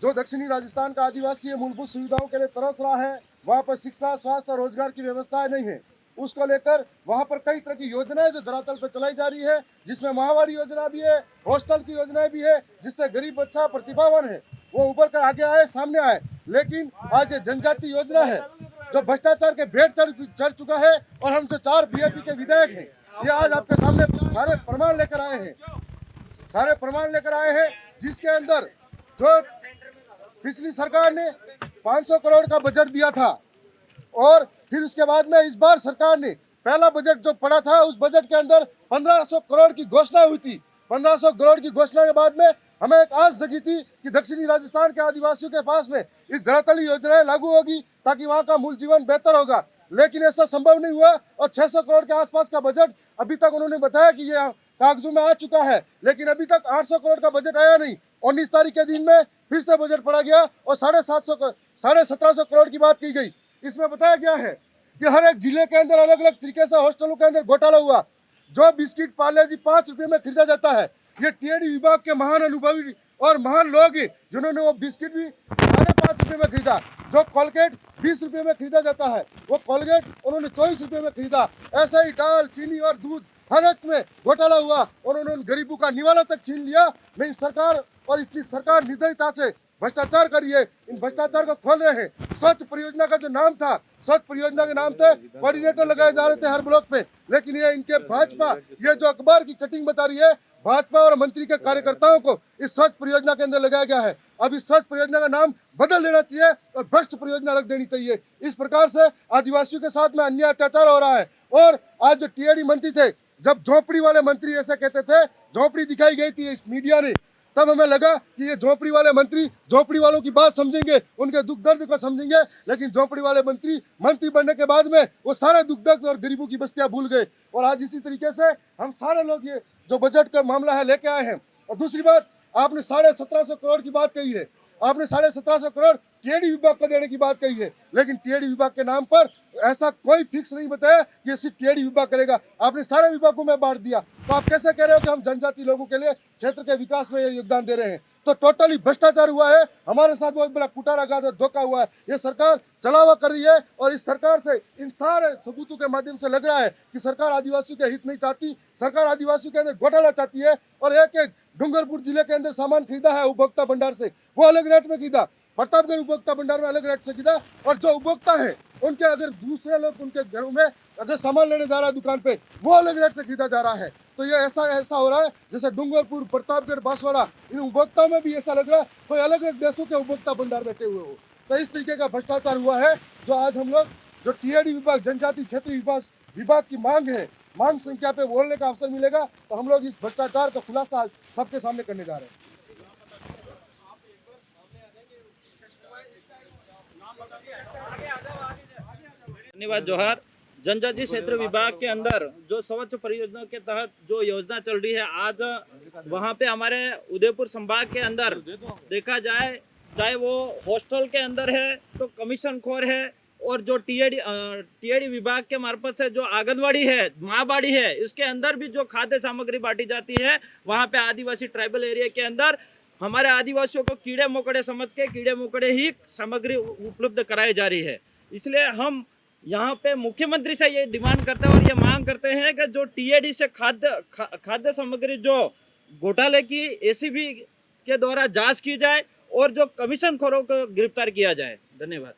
जो दक्षिणी राजस्थान का आदिवासी मूलभूत सुविधाओं के लिए तरस रहा है, वहाँ पर शिक्षा, स्वास्थ्य और रोजगार की व्यवस्थाएं नहीं है। उसको लेकर वहाँ पर कई तरह की योजनाएं जो धरातल पर चलाई जा रही है, जिसमें महावारी योजना भी है, हॉस्टल की योजनाएं भी है, जिससे गरीब बच्चा प्रतिभावान है वो उभर कर आगे आए, सामने आए। लेकिन आज ये जनजाति योजना है जो भ्रष्टाचार के भेंट चढ़ चुका है, और हम जो 4 बीजेपी के विधायक हैं, ये आज आपके सामने सारे प्रमाण लेकर आए हैं, जिसके अंदर जो पिछली सरकार ने 500 करोड़ का बजट दिया था, और फिर उसके बाद में इस बार सरकार ने पहला बजट जो पड़ा था, उस बजट के अंदर 1500 करोड़ की घोषणा हुई थी। 1500 करोड़ की घोषणा के बाद में हमें एक आस जगी थी कि दक्षिणी राजस्थान के आदिवासियों के पास में इस धरातली योजनाएं लागू होगी ताकि वहां का मूल जीवन बेहतर होगा, लेकिन ऐसा संभव नहीं हुआ। और 600 करोड़ के आसपास का बजट अभी तक उन्होंने बताया कि ये कागजों में आ चुका है, लेकिन अभी तक 800 करोड़ का बजट आया नहीं। 19 तारीख के दिन में फिर से बजट पड़ा गया और 1750 करोड़ की बात की गई। इसमें बताया गया है कि हर एक जिले के अंदर अलग अलग तरीके से हॉस्टलों के अंदर घोटाला हुआ। जो बिस्किट पार्ले जी 5 रुपए में खरीदा जाता है, ये टीएडी विभाग के महान अनुभवी और महान लोग जिन्होंने वो बिस्किट भी 5.5 रुपए में खरीदा। जो कोलगेट 20 रुपए में खरीदा जाता है, वो कोलगेट उन्होंने 24 रुपए में खरीदा। ऐसा ही दाल, चीनी और दूध हर एक में घोटाला हुआ और उन्होंने गरीबों का निवाला तक छीन लिया। नहीं, सरकार और इसकी सरकार निर्दयता से भ्रष्टाचार कर रही है, इन भ्रष्टाचार को खोल रहे हैं। स्वच्छ परियोजना का जो नाम था, स्वच्छ परियोजना के नाम से कोऑर्डिनेटर लगाए जा रहे थे हर ब्लॉक पे, लेकिन ये इनके भाजपा, ये जो अखबार की कटिंग बता रही है, भाजपा और मंत्री के कार्यकर्ताओं को इस स्वच्छ परियोजना के अंदर लगाया गया है। अब इस स्वच्छ परियोजना का नाम बदल देना चाहिए और भ्रष्ट परियोजना रख देनी चाहिए। इस प्रकार से आदिवासियों के साथ में अन्याय अत्याचार हो रहा है। और आज जो टीएडी मंत्री थे, जब झोपड़ी वाले मंत्री ऐसे कहते थे, झोपड़ी दिखाई गई थी इस मीडिया ने, तब हमें लगा कि ये झोपड़ी वाले मंत्री झोपड़ी वालों की बात समझेंगे, उनके दुख दर्द को समझेंगे, लेकिन झोपड़ी वाले मंत्री बनने के बाद में वो सारे दुख दर्द और गरीबों की बस्तियां भूल गए। और आज इसी तरीके से हम सारे लोग ये जो बजट का मामला है लेके आए हैं। और दूसरी बात, आपने 1750 करोड़ की बात कही है, आपने 1750 करोड़ टीएडी विभाग को देने की बात कही है, लेकिन टीएडी विभाग के नाम पर ऐसा कोई फिक्स नहीं बताया कि ये सिर्फ टीएडी विभाग करेगा। आपने सारे विभागों में बांट दिया, तो आप कैसे कह रहे हो कि हम जनजाति लोगों के लिए क्षेत्र के विकास में योगदान दे रहे हैं? तो टोटली भ्रष्टाचार हुआ है, हमारे साथ बहुत बड़ा कुटाराघात और धोखा हुआ है। ये सरकार चलावा कर रही है और इस सरकार से इन सारे सबूतों के माध्यम से लग रहा है कि सरकार आदिवासियों के हित नहीं चाहती, सरकार आदिवासियों के अंदर घोटाला चाहती है। और एक डूंगरपुर जिले के अंदर सामान खरीदा है उपभोक्ता भंडार से, वो अलग रेट में खरीदा, प्रतापगढ़ उपभोक्ता भंडार में अलग रेट से खरीदा। और जो उपभोक्ता है उनके अगर दूसरे लोग उनके घरों में अगर सामान लेने जा रहा है दुकान पे, वो अलग रेट से खरीदा जा रहा है। तो ये ऐसा हो रहा है जैसे डूंगरपुर, प्रतापगढ़, बांसवाड़ा, इन उपभोक्ताओं में भी ऐसा लग रहा है कोई अलग अलग देशों के उपभोक्ता भंडार बैठे हुए हो। तो इस तरीके का भ्रष्टाचार हुआ है, जो आज हम लोग जो टीएडी विभाग, जनजाति क्षेत्रीय विभाग की मांग संख्या पे बोलने का अवसर मिलेगा, तो हम लोग इस भ्रष्टाचार का खुलासा सबके सामने करने जा रहे हैं। धन्यवाद जोहार। जनजाति क्षेत्र विभाग के अंदर जो स्वच्छ परियोजना के तहत जो योजना चल रही है, आज वहाँ पे हमारे उदयपुर संभाग के अंदर देखा जाए, चाहे वो हॉस्टल के अंदर है तो कमीशन खोर है, और जो टीएडी विभाग के मार्फत से जो आंगनवाड़ी है, माँ बाड़ी है, इसके अंदर भी जो खाद्य सामग्री बांटी जाती है, वहाँ पे आदिवासी ट्राइबल एरिया के अंदर हमारे आदिवासियों को कीड़े मकोड़े समझ के कीड़े मकोड़े ही सामग्री उपलब्ध कराई जा रही है। इसलिए हम यहाँ पे मुख्यमंत्री से ये डिमांड करते हैं और ये मांग करते हैं कि जो टीएडी से खाद्य सामग्री जो घोटाले की एसीबी के द्वारा जांच की जाए और जो कमीशन खोरों को गिरफ्तार किया जाए। धन्यवाद।